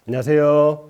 안녕하세요.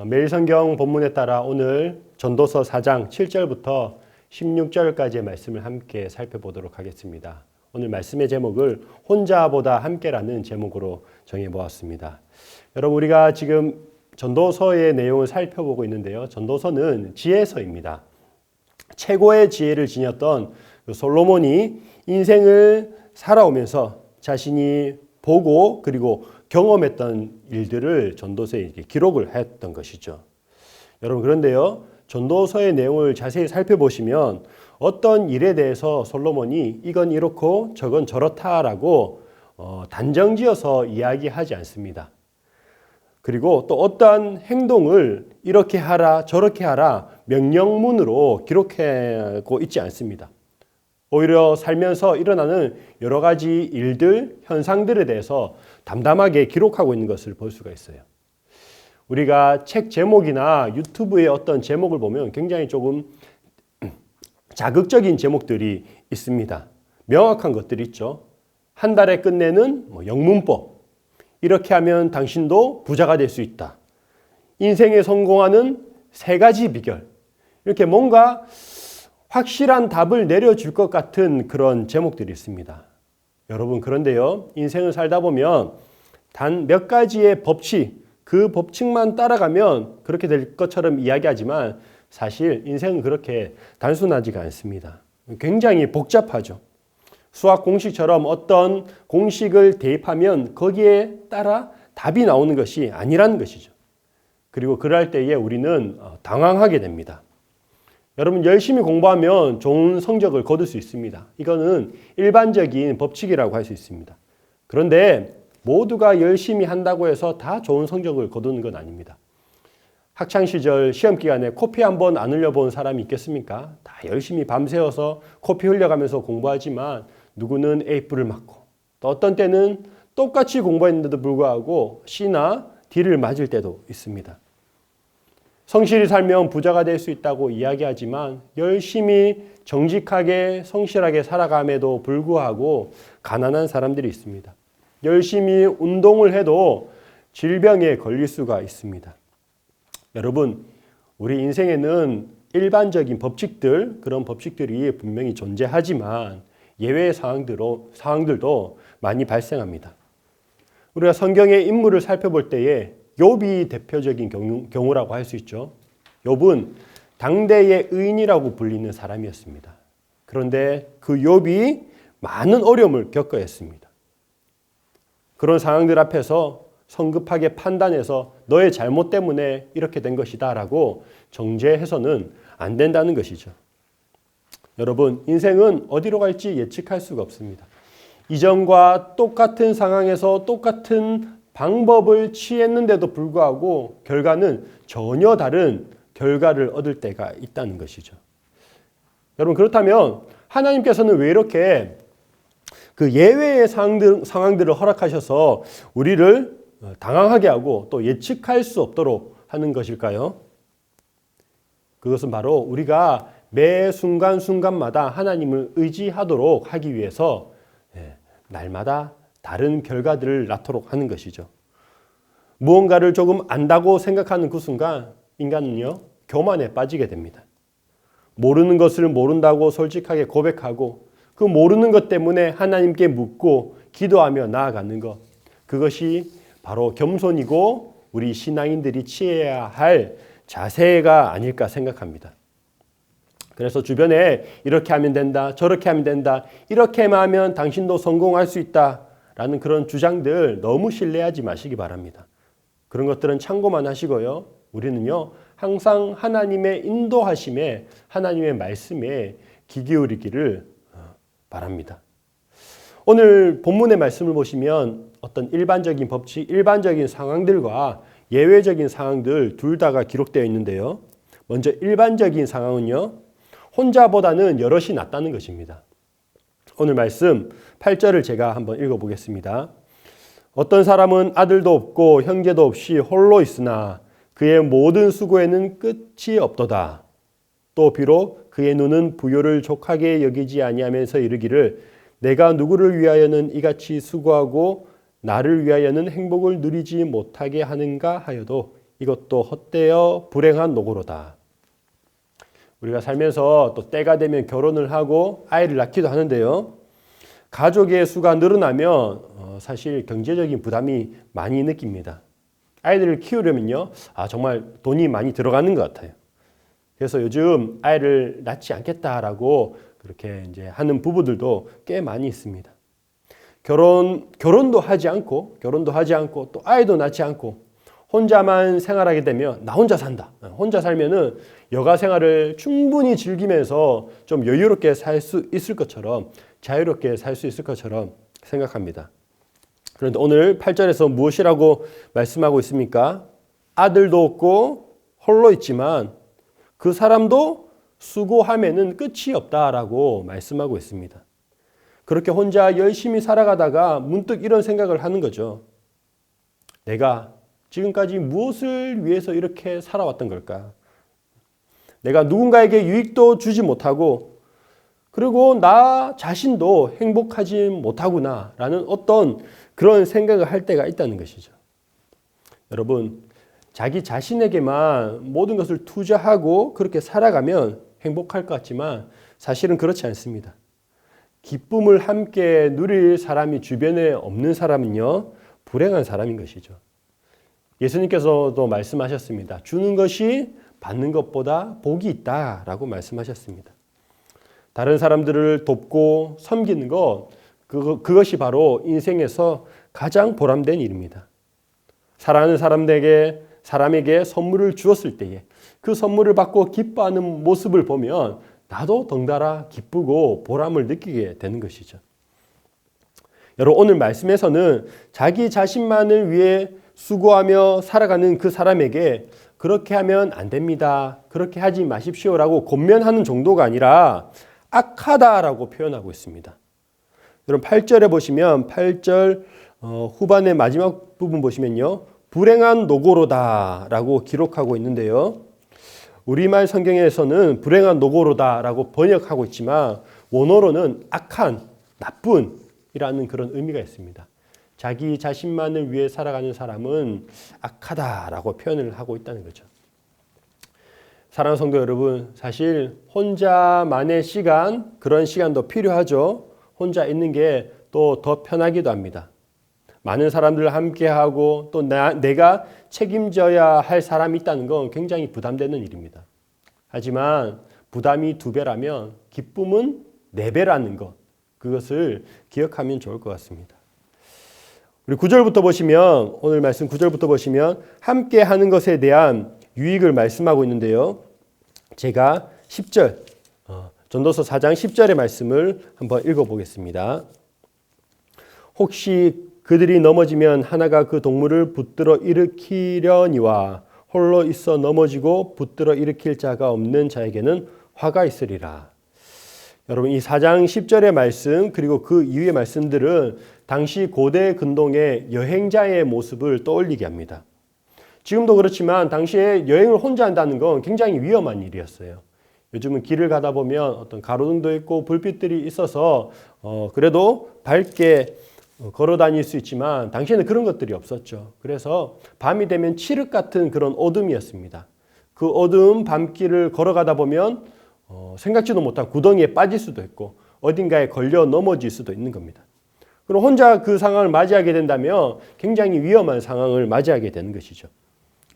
매일 성경 본문에 따라 오늘 전도서 4장 7절부터 16절까지의 말씀을 함께 살펴보도록 하겠습니다. 오늘 말씀의 제목을 혼자보다 함께라는 제목으로 정해보았습니다. 여러분, 우리가 지금 전도서의 내용을 살펴보고 있는데요. 전도서는 지혜서입니다. 최고의 지혜를 지녔던 솔로몬이 인생을 살아오면서 자신이 보고 그리고 경험했던 일들을 전도서에 기록을 했던 것이죠. 여러분, 그런데요, 전도서의 내용을 자세히 살펴보시면 어떤 일에 대해서 솔로몬이 이건 이렇고 저건 저렇다라고 단정지어서 이야기하지 않습니다. 그리고 또 어떠한 행동을 이렇게 하라 저렇게 하라 명령문으로 기록하고 있지 않습니다. 오히려 살면서 일어나는 여러 가지 일들, 현상들에 대해서 담담하게 기록하고 있는 것을 볼 수가 있어요. 우리가 책 제목이나 유튜브의 어떤 제목을 보면 굉장히 조금 자극적인 제목들이 있습니다. 명확한 것들이 있죠. 한 달에 끝내는 영문법. 이렇게 하면 당신도 부자가 될 수 있다. 인생에 성공하는 3가지 비결. 이렇게 뭔가 확실한 답을 내려줄 것 같은 그런 제목들이 있습니다. 여러분, 그런데요, 인생을 살다 보면 단 몇 가지의 법칙, 그 법칙만 따라가면 그렇게 될 것처럼 이야기하지만 사실 인생은 그렇게 단순하지가 않습니다. 굉장히 복잡하죠. 수학 공식처럼 어떤 공식을 대입하면 거기에 따라 답이 나오는 것이 아니라는 것이죠. 그리고 그럴 때에 우리는 당황하게 됩니다. 여러분, 열심히 공부하면 좋은 성적을 거둘 수 있습니다. 이거는 일반적인 법칙이라고 할 수 있습니다. 그런데 모두가 열심히 한다고 해서 다 좋은 성적을 거두는 건 아닙니다. 학창시절 시험기간에 코피 한번 안 흘려본 사람이 있겠습니까? 다 열심히 밤새워서 코피 흘려가면서 공부하지만 누구는 A뿔을 맞고 또 어떤 때는 똑같이 공부했는데도 불구하고 C나 D를 맞을 때도 있습니다. 성실히 살면 부자가 될 수 있다고 이야기하지만 열심히 정직하게 성실하게 살아감에도 불구하고 가난한 사람들이 있습니다. 열심히 운동을 해도 질병에 걸릴 수가 있습니다. 여러분, 우리 인생에는 일반적인 법칙들, 그런 법칙들이 분명히 존재하지만 예외의 상황들도 많이 발생합니다. 우리가 성경의 인물을 살펴볼 때에 욥이 대표적인 경우라고 할 수 있죠. 욥은 당대의 의인이라고 불리는 사람이었습니다. 그런데 그 욥이 많은 어려움을 겪어야 했습니다. 그런 상황들 앞에서 성급하게 판단해서 너의 잘못 때문에 이렇게 된 것이다 라고 정죄해서는 안 된다는 것이죠. 여러분, 인생은 어디로 갈지 예측할 수가 없습니다. 이전과 똑같은 상황에서 똑같은 방법을 취했는데도 불구하고 결과는 전혀 다른 결과를 얻을 때가 있다는 것이죠. 여러분, 그렇다면 하나님께서는 왜 이렇게 그 예외의 상황들을 허락하셔서 우리를 당황하게 하고 또 예측할 수 없도록 하는 것일까요? 그것은 바로 우리가 매 순간순간마다 하나님을 의지하도록 하기 위해서 날마다 다른 결과들을 낳도록 하는 것이죠. 무언가를 조금 안다고 생각하는 그 순간 인간은요, 교만에 빠지게 됩니다. 모르는 것을 모른다고 솔직하게 고백하고 그 모르는 것 때문에 하나님께 묻고 기도하며 나아가는 것, 그것이 바로 겸손이고 우리 신앙인들이 취해야 할 자세가 아닐까 생각합니다. 그래서 주변에 이렇게 하면 된다, 저렇게 하면 된다, 이렇게만 하면 당신도 성공할 수 있다 라는 그런 주장들 너무 신뢰하지 마시기 바랍니다. 그런 것들은 참고만 하시고요. 우리는요, 항상 하나님의 인도하심에, 하나님의 말씀에 귀 기울이기를 바랍니다. 오늘 본문의 말씀을 보시면 어떤 일반적인 법칙, 일반적인 상황들과 예외적인 상황들 둘 다가 기록되어 있는데요. 먼저 일반적인 상황은요, 혼자보다는 여럿이 낫다는 것입니다. 오늘 말씀 8절을 제가 한번 읽어보겠습니다. 어떤 사람은 아들도 없고 형제도 없이 홀로 있으나 그의 모든 수고에는 끝이 없도다. 또 비록 그의 눈은 부요를 족하게 여기지 아니하면서 이르기를 내가 누구를 위하여는 이같이 수고하고 나를 위하여는 행복을 누리지 못하게 하는가 하여도 이것도 헛되어 불행한 노고로다. 우리가 살면서 또 때가 되면 결혼을 하고 아이를 낳기도 하는데요. 가족의 수가 늘어나면 사실 경제적인 부담이 많이 느낍니다. 아이들을 키우려면요, 정말 돈이 많이 들어가는 것 같아요. 그래서 요즘 아이를 낳지 않겠다라고 그렇게 이제 하는 부부들도 꽤 많이 있습니다. 결혼도 하지 않고 또 아이도 낳지 않고 혼자만 생활하게 되면 나 혼자 산다. 혼자 살면은 여가 생활을 충분히 즐기면서 좀 여유롭게 살 수 있을 것처럼, 자유롭게 살 수 있을 것처럼 생각합니다. 그런데 오늘 8절에서 무엇이라고 말씀하고 있습니까? 아들도 없고 홀로 있지만 그 사람도 수고함에는 끝이 없다라고 말씀하고 있습니다. 그렇게 혼자 열심히 살아가다가 문득 이런 생각을 하는 거죠. 내가 지금까지 무엇을 위해서 이렇게 살아왔던 걸까? 내가 누군가에게 유익도 주지 못하고 그리고 나 자신도 행복하지 못하구나라는 어떤 그런 생각을 할 때가 있다는 것이죠. 여러분, 자기 자신에게만 모든 것을 투자하고 그렇게 살아가면 행복할 것 같지만 사실은 그렇지 않습니다. 기쁨을 함께 누릴 사람이 주변에 없는 사람은요, 불행한 사람인 것이죠. 예수님께서도 말씀하셨습니다. 주는 것이 받는 것보다 복이 있다라고 말씀하셨습니다. 다른 사람들을 돕고 섬기는 것, 그것이 바로 인생에서 가장 보람된 일입니다. 사랑하는 사람에게 선물을 주었을 때에 그 선물을 받고 기뻐하는 모습을 보면 나도 덩달아 기쁘고 보람을 느끼게 되는 것이죠. 여러분, 오늘 말씀에서는 자기 자신만을 위해 수고하며 살아가는 그 사람에게 그렇게 하면 안 됩니다. 그렇게 하지 마십시오라고 권면하는 정도가 아니라 악하다라고 표현하고 있습니다. 여러분 8절에 보시면 8절 후반의 마지막 부분 보시면요. 불행한 노고로다라고 기록하고 있는데요. 우리말 성경에서는 불행한 노고로다라고 번역하고 있지만 원어로는 악한, 나쁜이라는 그런 의미가 있습니다. 자기 자신만을 위해 살아가는 사람은 악하다라고 표현을 하고 있다는 거죠. 사랑하는 성도 여러분, 사실 혼자만의 시간, 그런 시간도 필요하죠. 혼자 있는 게 또 더 편하기도 합니다. 많은 사람들과 함께하고 또 내가 책임져야 할 사람이 있다는 건 굉장히 부담되는 일입니다. 하지만 부담이 2배라면 기쁨은 4배라는 것, 그것을 기억하면 좋을 것 같습니다. 우리 9절부터 보시면, 오늘 말씀 9절부터 보시면 함께 하는 것에 대한 유익을 말씀하고 있는데요. 제가 10절, 전도서 4장 10절의 말씀을 한번 읽어보겠습니다. 혹시 그들이 넘어지면 하나가 그 동물을 붙들어 일으키려니와 홀로 있어 넘어지고 붙들어 일으킬 자가 없는 자에게는 화가 있으리라. 여러분, 이 4장 10절의 말씀 그리고 그 이후의 말씀들은 당시 고대 근동의 여행자의 모습을 떠올리게 합니다. 지금도 그렇지만 당시에 여행을 혼자 한다는 건 굉장히 위험한 일이었어요. 요즘은 길을 가다 보면 어떤 가로등도 있고 불빛들이 있어서 그래도 밝게 걸어 다닐 수 있지만 당시에는 그런 것들이 없었죠. 그래서 밤이 되면 칠흑 같은 그런 어둠이었습니다. 그 어두운 밤길을 걸어가다 보면 생각지도 못한 구덩이에 빠질 수도 있고 어딘가에 걸려 넘어질 수도 있는 겁니다. 그럼 혼자 그 상황을 맞이하게 된다면 굉장히 위험한 상황을 맞이하게 되는 것이죠.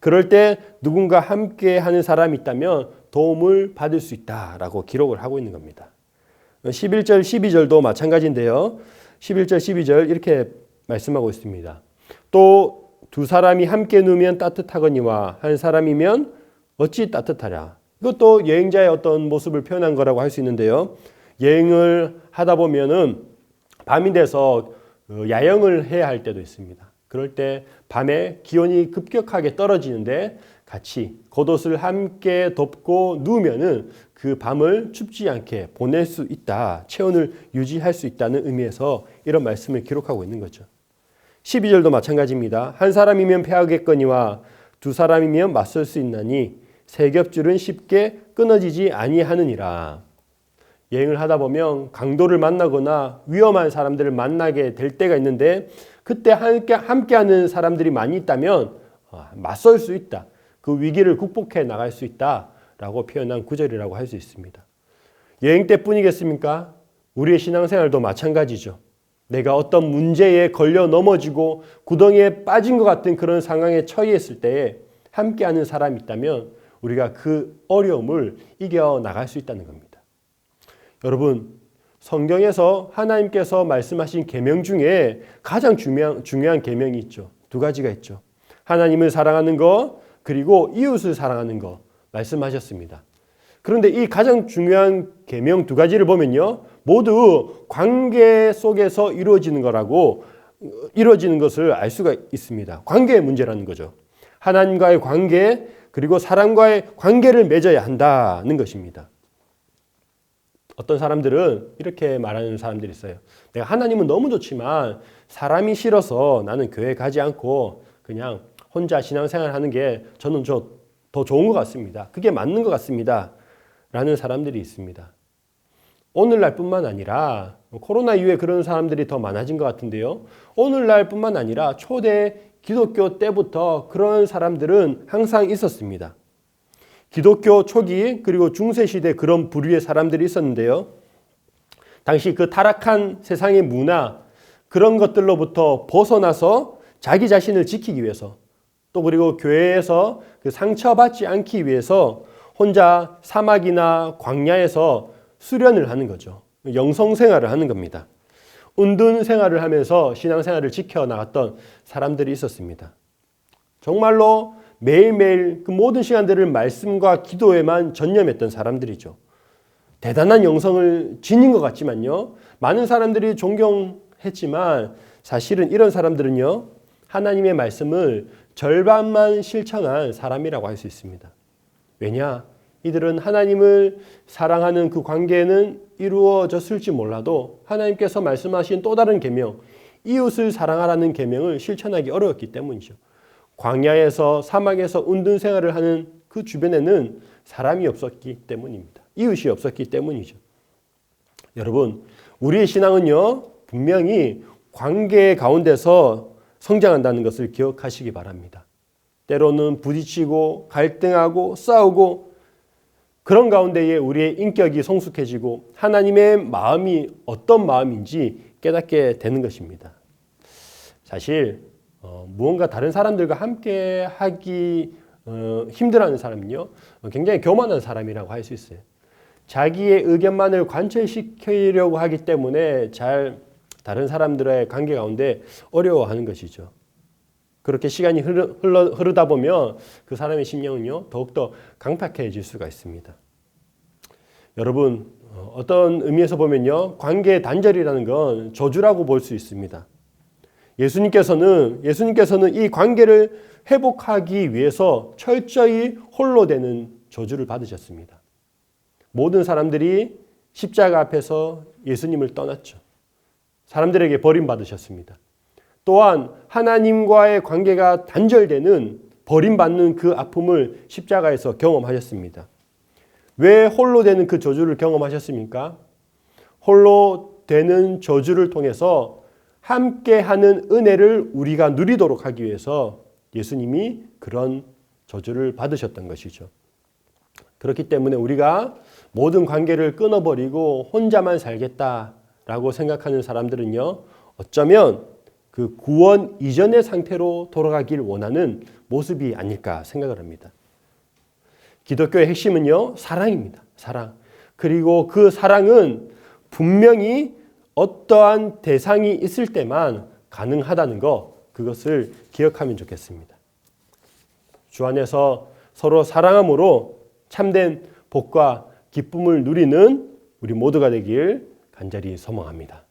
그럴 때 누군가 함께 하는 사람이 있다면 도움을 받을 수 있다라고 기록을 하고 있는 겁니다. 11절, 12절도 마찬가지인데요. 11절, 12절 이렇게 말씀하고 있습니다. 또 두 사람이 함께 누우면 따뜻하거니와 한 사람이면 어찌 따뜻하랴. 이것도 여행자의 어떤 모습을 표현한 거라고 할 수 있는데요. 여행을 하다 보면은 밤이 돼서 야영을 해야 할 때도 있습니다. 그럴 때 밤에 기온이 급격하게 떨어지는데 같이 겉옷을 함께 덮고 누우면은 그 밤을 춥지 않게 보낼 수 있다. 체온을 유지할 수 있다는 의미에서 이런 말씀을 기록하고 있는 거죠. 12절도 마찬가지입니다. 한 사람이면 패하겠거니와 두 사람이면 맞설 수 있나니 세 겹줄은 쉽게 끊어지지 아니하느니라. 여행을 하다 보면 강도를 만나거나 위험한 사람들을 만나게 될 때가 있는데 그때 함께하는 사람들이 많이 있다면 맞설 수 있다. 그 위기를 극복해 나갈 수 있다라고 표현한 구절이라고 할 수 있습니다. 여행 때뿐이겠습니까? 우리의 신앙생활도 마찬가지죠. 내가 어떤 문제에 걸려 넘어지고 구덩이에 빠진 것 같은 그런 상황에 처했을 때에 함께하는 사람이 있다면 우리가 그 어려움을 이겨나갈 수 있다는 겁니다. 여러분, 성경에서 하나님께서 말씀하신 계명 중에 가장 중요한 계명이 있죠. 두 가지가 있죠. 하나님을 사랑하는 것, 그리고 이웃을 사랑하는 것 말씀하셨습니다. 그런데 이 가장 중요한 계명 두 가지를 보면요, 모두 관계 속에서 이루어지는 것을 알 수가 있습니다. 관계의 문제라는 거죠. 하나님과의 관계, 그리고 사람과의 관계를 맺어야 한다는 것입니다. 어떤 사람들은 이렇게 말하는 사람들이 있어요. 내가 하나님은 너무 좋지만 사람이 싫어서 나는 교회 가지 않고 그냥 혼자 신앙생활 하는 게 저는 더 좋은 것 같습니다. 그게 맞는 것 같습니다. 라는 사람들이 있습니다. 오늘날뿐만 아니라 코로나 이후에 그런 사람들이 더 많아진 것 같은데요. 오늘날뿐만 아니라 초대 기독교 때부터 그런 사람들은 항상 있었습니다. 기독교 초기 그리고 중세시대 그런 부류의 사람들이 있었는데요. 당시 그 타락한 세상의 문화 그런 것들로부터 벗어나서 자기 자신을 지키기 위해서 또 그리고 교회에서 그 상처받지 않기 위해서 혼자 사막이나 광야에서 수련을 하는 거죠. 영성생활을 하는 겁니다. 은둔 생활을 하면서 신앙생활을 지켜나갔던 사람들이 있었습니다. 정말로 매일매일 그 모든 시간들을 말씀과 기도에만 전념했던 사람들이죠. 대단한 영성을 지닌 것 같지만요. 많은 사람들이 존경했지만 사실은 이런 사람들은요. 하나님의 말씀을 절반만 실천한 사람이라고 할 수 있습니다. 왜냐? 이들은 하나님을 사랑하는 그 관계는 이루어졌을지 몰라도 하나님께서 말씀하신 또 다른 계명, 이웃을 사랑하라는 계명을 실천하기 어려웠기 때문이죠. 광야에서 사막에서 은둔 생활을 하는 그 주변에는 사람이 없었기 때문입니다. 이웃이 없었기 때문이죠. 여러분, 우리의 신앙은요, 분명히 관계 가운데서 성장한다는 것을 기억하시기 바랍니다. 때로는 부딪히고 갈등하고 싸우고 그런 가운데에 우리의 인격이 성숙해지고 하나님의 마음이 어떤 마음인지 깨닫게 되는 것입니다. 사실 무언가 다른 사람들과 함께 하기 힘들어하는 사람은요, 굉장히 교만한 사람이라고 할 수 있어요. 자기의 의견만을 관철시키려고 하기 때문에 다른 사람들의 관계 가운데 어려워하는 것이죠. 그렇게 시간이 흐르다 보면 그 사람의 심령은요, 더욱더 강팍해질 수가 있습니다. 여러분, 어떤 의미에서 보면요, 관계의 단절이라는 건 저주라고 볼 수 있습니다. 예수님께서는 이 관계를 회복하기 위해서 철저히 홀로 되는 저주를 받으셨습니다. 모든 사람들이 십자가 앞에서 예수님을 떠났죠. 사람들에게 버림받으셨습니다. 또한 하나님과의 관계가 단절되는 버림받는 그 아픔을 십자가에서 경험하셨습니다. 왜 홀로 되는 그 저주를 경험하셨습니까? 홀로 되는 저주를 통해서 함께하는 은혜를 우리가 누리도록 하기 위해서 예수님이 그런 저주를 받으셨던 것이죠. 그렇기 때문에 우리가 모든 관계를 끊어버리고 혼자만 살겠다라고 생각하는 사람들은요, 어쩌면 그 구원 이전의 상태로 돌아가길 원하는 모습이 아닐까 생각을 합니다. 기독교의 핵심은요, 사랑입니다. 사랑. 그리고 그 사랑은 분명히 어떠한 대상이 있을 때만 가능하다는 것, 그것을 기억하면 좋겠습니다. 주 안에서 서로 사랑함으로 참된 복과 기쁨을 누리는 우리 모두가 되길 간절히 소망합니다.